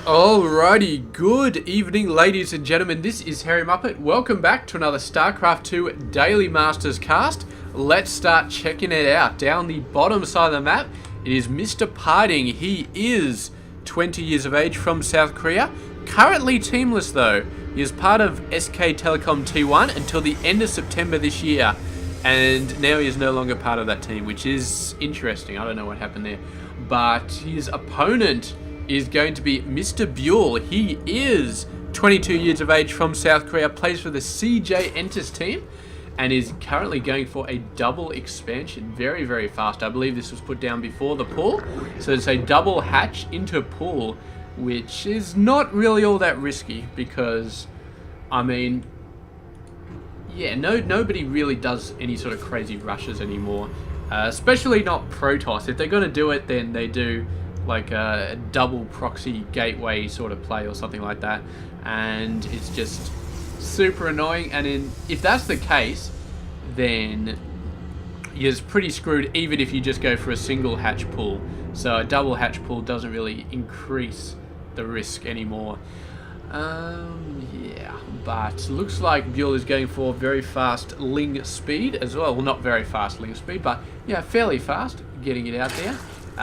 Alrighty, good evening ladies and gentlemen, this is Harry Muppet. Welcome back to another Starcraft 2 Daily Masters cast. Let's start checking it out. Down the bottom side of the map, it is Mr. PartinG. He is 20 years of age from South Korea. Currently teamless though. He is part of SK Telecom T1 until the end of September this year. And now he is no longer part of that team, which is interesting. I don't know what happened there. But his opponent is going to be Mr. ByuL. He is 22 years of age from South Korea, plays for the CJ Enters team, and is currently going for a double expansion. Very, very fast. I believe this was put down before the pool. So it's a double hatch into pool, which is not really all that risky because, I mean, yeah, nobody really does any sort of crazy rushes anymore. Especially not Protoss. If they're going to do it, then they do like a double proxy gateway sort of play or something like that, and it's just super annoying. And if that's the case, then you're pretty screwed even if you just go for a single hatch pull. So a double hatch pull doesn't really increase the risk anymore. Yeah, but looks like ByuL is going for very fast Ling speed as well. Well, not very fast Ling speed, but yeah, fairly fast, getting it out there.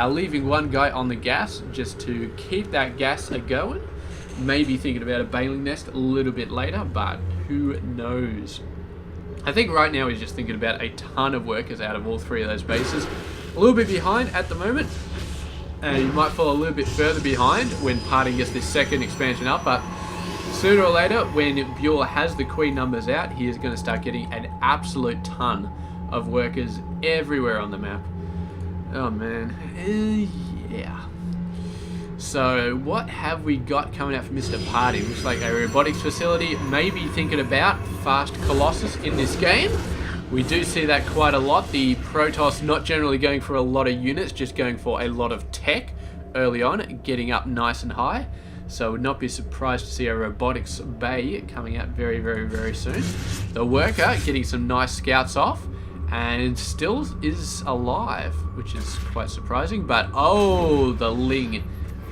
Leaving one guy on the gas just to keep that gas going. Maybe thinking about a bailing nest a little bit later, but who knows. I think right now he's just thinking about a ton of workers out of all three of those bases. A little bit behind at the moment, and he might fall a little bit further behind when PartinG gets this second expansion up, but sooner or later when ByuL has the queen numbers out, he is going to start getting an absolute ton of workers everywhere on the map. Oh man, yeah. So what have we got coming out from Mr. PartinG? Looks like a robotics facility, maybe thinking about fast Colossus in this game. We do see that quite a lot. The Protoss not generally going for a lot of units, just going for a lot of tech early on, getting up nice and high. So I would not be surprised to see a robotics bay coming out very, very, very soon. The worker getting some nice scouts off, and still is alive, which is quite surprising. But oh, the Ling,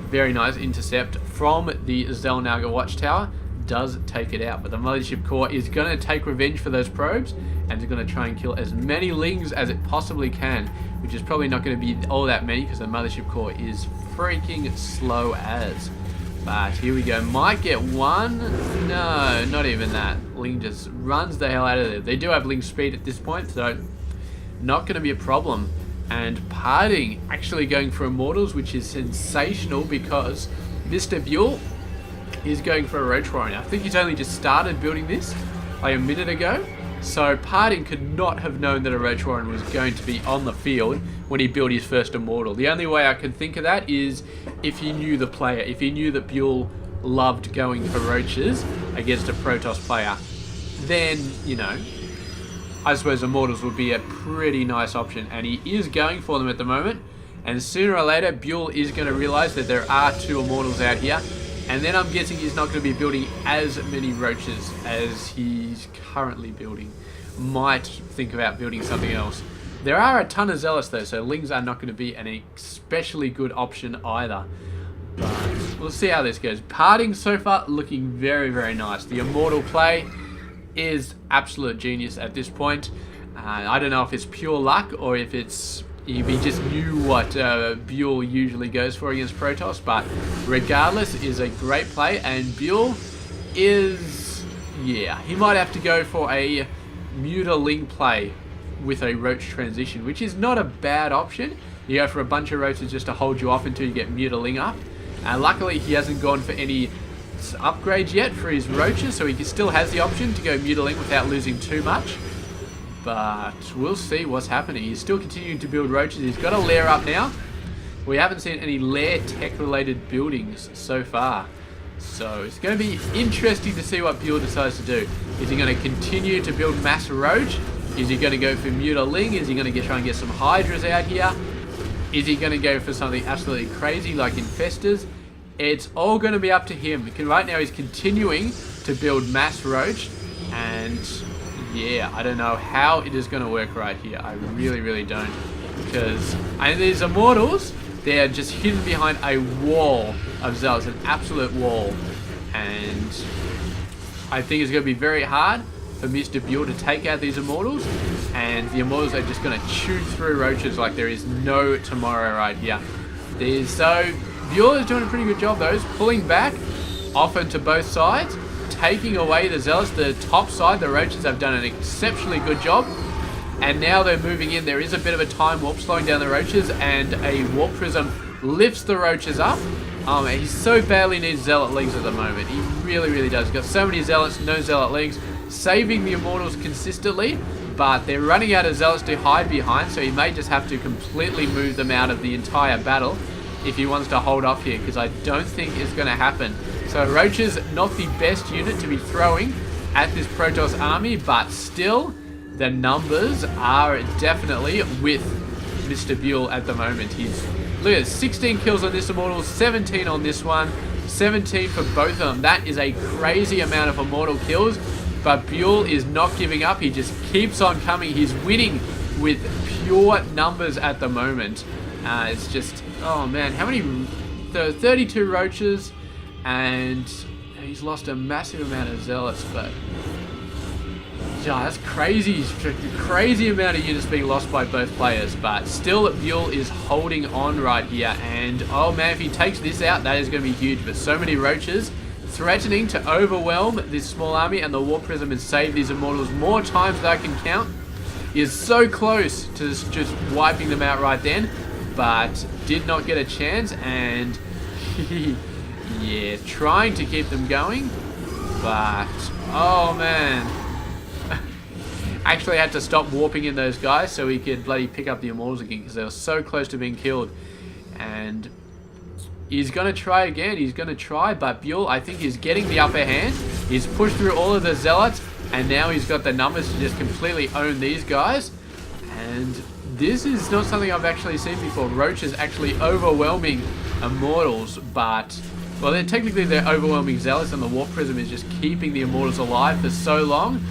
very nice intercept from the Zelnaga watchtower, does take it out. But the Mothership Core is going to take revenge for those probes, and is going to try and kill as many Lings as it possibly can, which is probably not going to be all that many because the Mothership Core is freaking slow as. But here we go, might get one. No, not even that. Ling just runs the hell out of there. They do have Ling speed at this point, so not going to be a problem. And PartinG actually going for Immortals, which is sensational because Mr. ByuL is going for a Roach Warrior. I think he's only just started building this like a minute ago. So PartinG could not have known that a Roach Warrior was going to be on the field when he built his first Immortal. The only way I can think of that is if he knew the player, if he knew that ByuL loved going for Roaches against a Protoss player, then, you know, I suppose Immortals would be a pretty nice option, and he is going for them at the moment. And sooner or later, ByuL is going to realize that there are two Immortals out here, and then I'm guessing he's not going to be building as many Roaches as he's currently building. Might think about building something else. There are a ton of Zealots though, so Lings are not going to be an especially good option either. But we'll see how this goes. PartinG so far looking very, very nice. The Immortal play is absolute genius at this point. I don't know if it's pure luck or if he just knew what ByuL usually goes for against Protoss, but regardless, is a great play. And ByuL is, yeah, he might have to go for a Muta-Ling play with a Roach transition, which is not a bad option. You go for a bunch of Roaches just to hold you off until you get Muta-Ling up. Luckily, he hasn't gone for any upgrades yet for his Roaches, so he still has the option to go Muta-Ling without losing too much. But we'll see what's happening. He's still continuing to build Roaches. He's got a lair up now. We haven't seen any lair tech related buildings so far. So it's going to be interesting to see what ByuL decides to do. Is he going to continue to build mass Roach? Is he going to go for Muta-Ling? Is he going to try and get some Hydras out here? Is he going to go for something absolutely crazy like Infestors? It's all going to be up to him. Right now he's continuing to build mass Roach, and yeah, I don't know how it is going to work right here. I really, really don't. Because these Immortals They're just hidden behind a wall of Zealots, an absolute wall. And I think it's going to be very hard for Mr. ByuL to take out these Immortals. And the Immortals are just going to chew through Roaches like there is no tomorrow right here. So ByuL is doing a pretty good job, though, pulling back often to both sides, taking away the Zealots. The top side, the Roaches, have done an exceptionally good job. And now they're moving in. There is a bit of a time warp slowing down the Roaches, and a Warp Prism lifts the Roaches up. He so badly needs Zealot Leagues at the moment. He really, really does. He's got so many Zealots, no Zealot Leagues, saving the Immortals consistently, but they're running out of Zealots to hide behind, so he may just have to completely move them out of the entire battle if he wants to hold off here, because I don't think it's going to happen. So Roaches, not the best unit to be throwing at this Protoss army, but still, the numbers are definitely with Mr. ByuL at the moment. Look at 16 kills on this Immortal, 17 on this one, 17 for both of them. That is a crazy amount of Immortal kills, but ByuL is not giving up. He just keeps on coming. He's winning with pure numbers at the moment. It's just, oh man, how many? 32 Roaches, and he's lost a massive amount of Zealots, but yeah, that's crazy. Crazy amount of units being lost by both players, but still ByuL is holding on right here. And oh man, if he takes this out, that is going to be huge. But so many Roaches threatening to overwhelm this small army, and the Warp Prism has saved these Immortals more times than I can count. He is so close to just wiping them out right then, but did not get a chance. And yeah, trying to keep them going, but oh man. Actually had to stop warping in those guys so he could bloody pick up the Immortals again, because they were so close to being killed. And he's going to try again. He's going to try, but ByuL, I think, is getting the upper hand. He's pushed through all of the Zealots, and now he's got the numbers to just completely own these guys. And this is not something I've actually seen before. Roaches actually overwhelming Immortals, but well, they're overwhelming Zealots, and the Warp Prism is just keeping the Immortals alive for so long.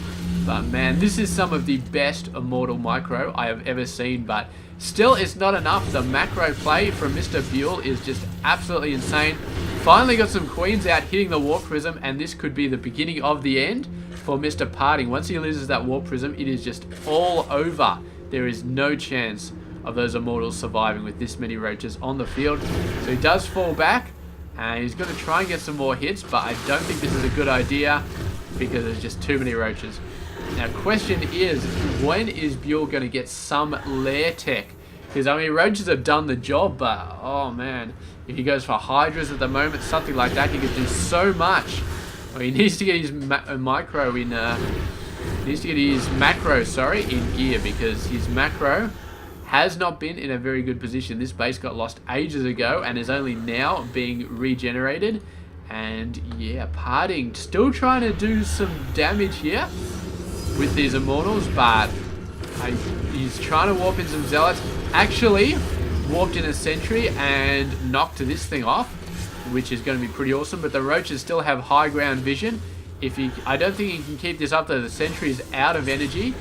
But man, this is some of the best Immortal micro I have ever seen, but still it's not enough. The macro play from Mr. ByuL is just absolutely insane. Finally got some Queens out hitting the Warp Prism, and this could be the beginning of the end for Mr. PartinG. Once he loses that Warp Prism, it is just all over. There is no chance of those Immortals surviving with this many Roaches on the field. So he does fall back, and he's going to try and get some more hits, but I don't think this is a good idea because there's just too many Roaches. Now, question is, when is ByuL going to get some lair tech? Because, I mean, Roaches have done the job, but, oh, man. If he goes for Hydras at the moment, something like that, he could do so much. Well, he needs to get his macro in gear, because his macro has not been in a very good position. This base got lost ages ago and is only now being regenerated. And, yeah, PartinG still trying to do some damage here with these Immortals, but he's trying to warp in some Zealots. Actually warped in a Sentry and knocked this thing off, which is going to be pretty awesome. But the Roaches still have high ground vision. I don't think he can keep this up, though. The Sentry is out of energy.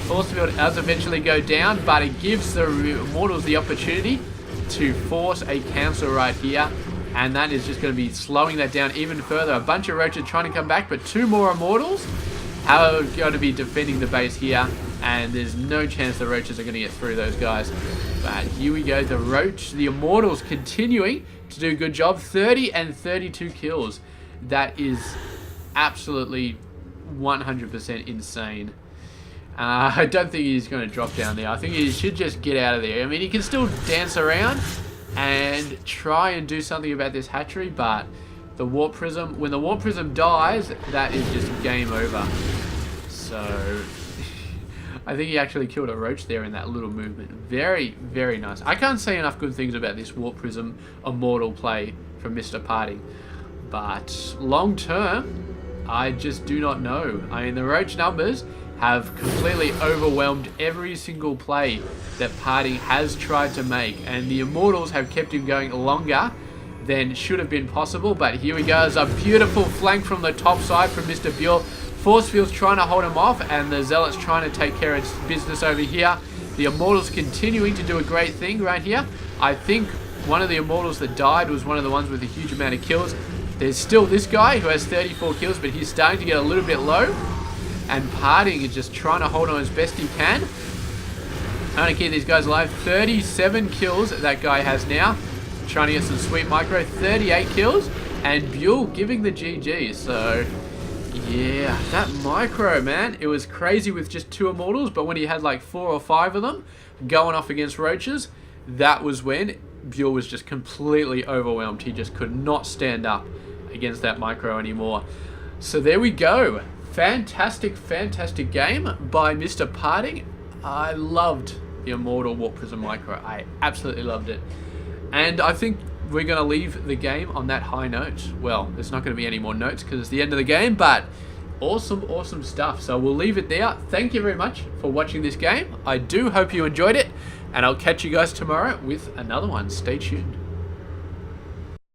Force field does eventually go down, but it gives the Immortals the opportunity to force a cancel right here, and that is just going to be slowing that down even further. A bunch of Roaches trying to come back, but two more Immortals are going to be defending the base here, and there's no chance the Roaches are going to get through those guys. But here we go, the Immortals continuing to do a good job. 30 and 32 kills. That is absolutely 100% insane. I don't think he's going to drop down there. I think he should just get out of there. I mean, he can still dance around and try and do something about this hatchery, but the Warp Prism, when the Warp Prism dies, that is just game over. So I think he actually killed a Roach there in that little movement. Very, very nice. I can't say enough good things about this Warp Prism Immortal play from Mr. PartinG. But long term, I just do not know. I mean, the Roach numbers have completely overwhelmed every single play that PartinG has tried to make, and the Immortals have kept him going longer than should have been possible. But here we go, there's a beautiful flank from the top side from Mr. ByuL. Force Field's trying to hold him off, and the Zealots trying to take care of business over here. The Immortals continuing to do a great thing right here. I think one of the Immortals that died was one of the ones with a huge amount of kills. There's still this guy who has 34 kills, but he's starting to get a little bit low. And PartinG is just trying to hold on as best he can. Trying to keep these guys alive. 37 kills that guy has now. Trying to get some sweet micro. 38 kills. And ByuL giving the GG. So, yeah, that micro, man. It was crazy with just 2 Immortals, but when he had like 4 or 5 of them going off against roaches, that was when ByuL was just completely overwhelmed. He just could not stand up against that micro anymore. So there we go. Fantastic, fantastic game by Mr. PartinG. I loved the Immortal Warp Prism Micro. I absolutely loved it. And I think we're going to leave the game on that high note. Well, there's not going to be any more notes because it's the end of the game, but awesome, awesome stuff. So we'll leave it there. Thank you very much for watching this game. I do hope you enjoyed it, and I'll catch you guys tomorrow with another one. Stay tuned.